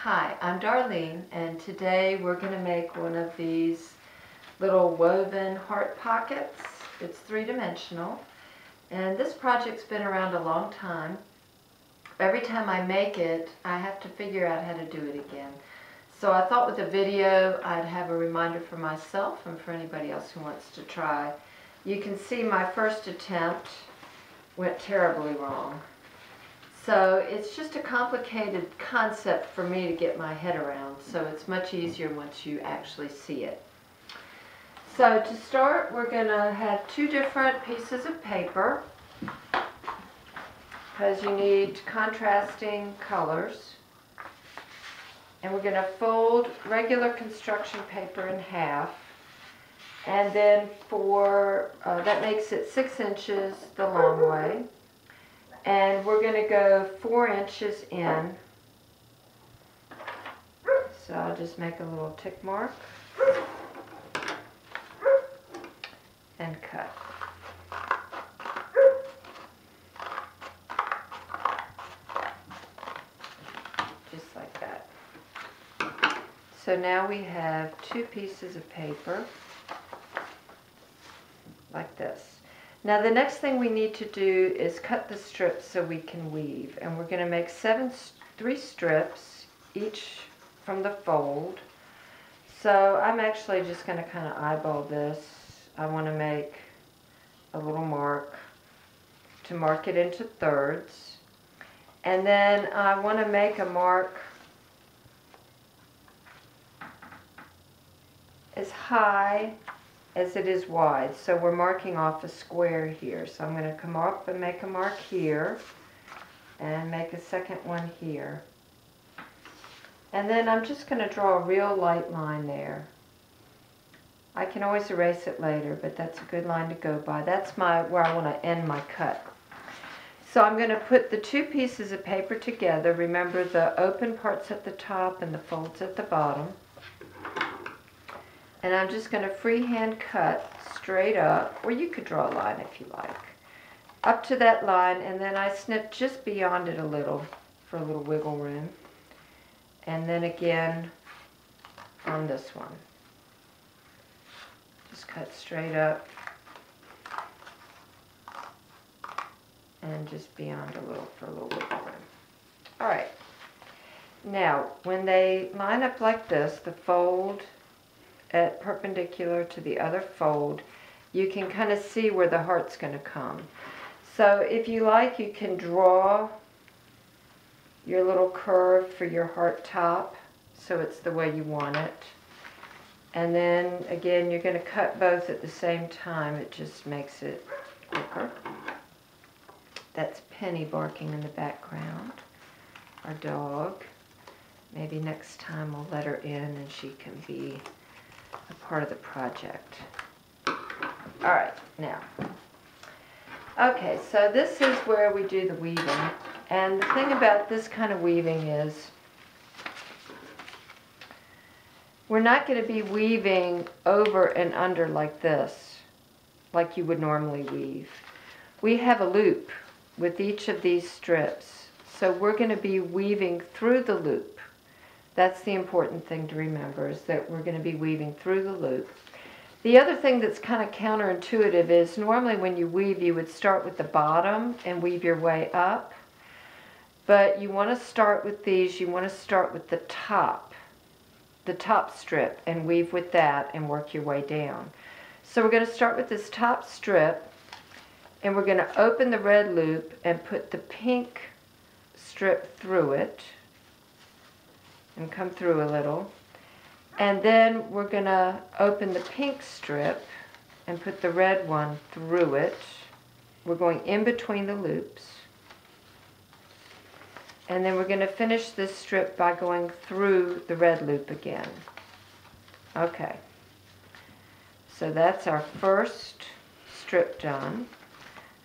Hi, I'm Darlene, and today we're going to make one of these little woven heart pockets. It's three-dimensional, and this project's been around a long time. Every time I make it, I have to figure out how to do it again. So I thought with a video I'd have a reminder for myself and for anybody else who wants to try. You can see my first attempt went terribly wrong. So it's just a complicated concept for me to get my head around, so it's much easier once you actually see it. So to start, we're going to have two different pieces of paper because you need contrasting colors. And we're going to fold regular construction paper in half, and then that makes it 6 inches the long way. And we're going to go 4 inches in. So I'll just make a little tick mark and cut. Just like that. So now we have two pieces of paper like this. Now the next thing we need to do is cut the strips so we can weave, and we're going to make 3 strips each from the fold. So I'm actually just going to kind of eyeball this. I want to make a little mark to mark it into thirds, and then I want to make a mark as high as it is wide. So we're marking off a square here. So I'm going to come up and make a mark here and make a second one here. And then I'm just going to draw a real light line there. I can always erase it later, but that's a good line to go by. That's where I want to end my cut. So I'm going to put the two pieces of paper together. Remember the open parts at the top and the folds at the bottom. And I'm just going to freehand cut straight up, or you could draw a line if you like, up to that line, and then I snip just beyond it a little for a little wiggle room. And then again on this one. Just cut straight up and just beyond a little for a little wiggle room. Alright, now when they line up like this, the fold at perpendicular to the other fold, you can kind of see where the heart's going to come. So if you like, you can draw your little curve for your heart top so it's the way you want it. And then again, you're going to cut both at the same time. It just makes it quicker. That's Penny barking in the background, our dog. Maybe next time we'll let her in and she can be a part of the project. Alright, now. Okay, so this is where we do the weaving. And the thing about this kind of weaving is we're not going to be weaving over and under like this, like you would normally weave. We have a loop with each of these strips. So we're going to be weaving through the loop. That's the important thing to remember, is that we're going to be weaving through the loop. The other thing that's kind of counterintuitive is normally when you weave, you would start with the bottom and weave your way up. But you want to start with these, you want to start with the top strip, and weave with that and work your way down. So we're going to start with this top strip, and we're going to open the red loop and put the pink strip through it. And come through a little, and then we're going to open the pink strip and put the red one through it. We're going in between the loops, and then we're going to finish this strip by going through the red loop again. Okay, so that's our first strip done.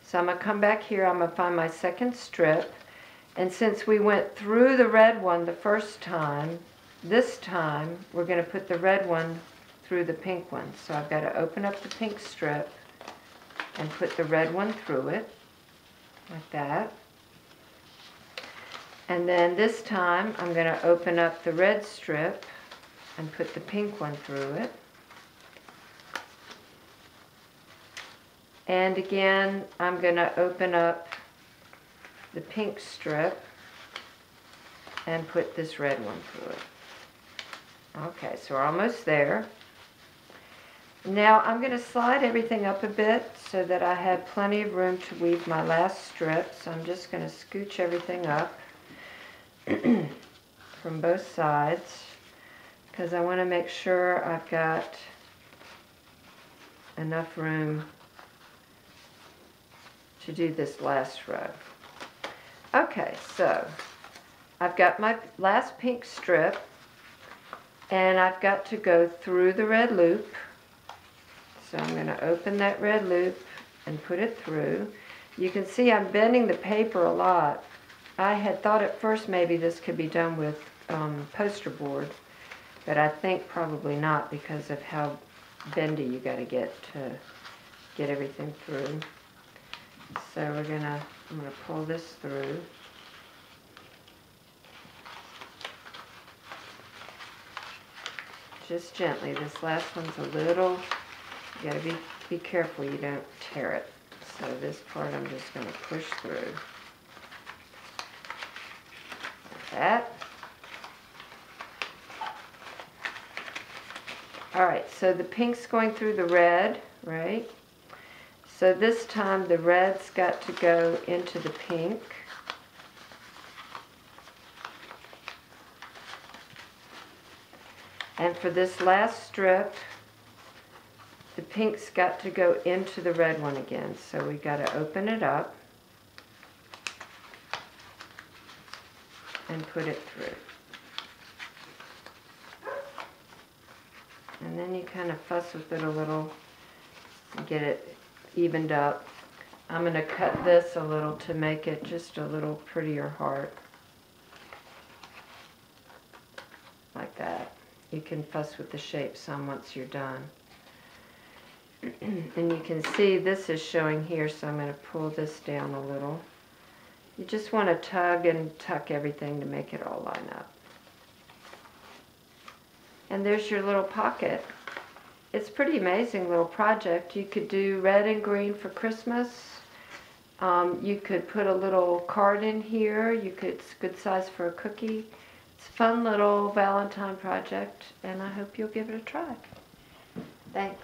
So I'm going to come back here, I'm going to find my second strip. And since we went through the red one the first time, this time we're going to put the red one through the pink one. So I've got to open up the pink strip and put the red one through it, like that. And then this time I'm going to open up the red strip and put the pink one through it. And again, I'm going to open up the pink strip and put this red one through it. Okay, so we're almost there. Now I'm going to slide everything up a bit so that I have plenty of room to weave my last strip. So I'm just going to scooch everything up from both sides because I want to make sure I've got enough room to do this last row. Okay, so I've got my last pink strip and I've got to go through the red loop. So I'm going to open that red loop and put it through. You can see I'm bending the paper a lot. I had thought at first maybe this could be done with poster board, but I think probably not because of how bendy you got to get everything through. So I'm gonna pull this through. Just gently. This last one's a little, you gotta be careful you don't tear it. So this part I'm just gonna push through. Like that. Alright, so the pink's going through the red, right? So this time the red's got to go into the pink. And for this last strip, the pink's got to go into the red one again. So we got to open it up and put it through. And then you kind of fuss with it a little and get it evened up. I'm going to cut this a little to make it just a little prettier heart. Like that. You can fuss with the shape some once you're done. And you can see this is showing here, so I'm going to pull this down a little. You just want to tug and tuck everything to make it all line up. And there's your little pocket. It's a pretty amazing little project. You could do red and green for Christmas. You could put a little card in here. It's a good size for a cookie. It's a fun little Valentine project, and I hope you'll give it a try. Thanks.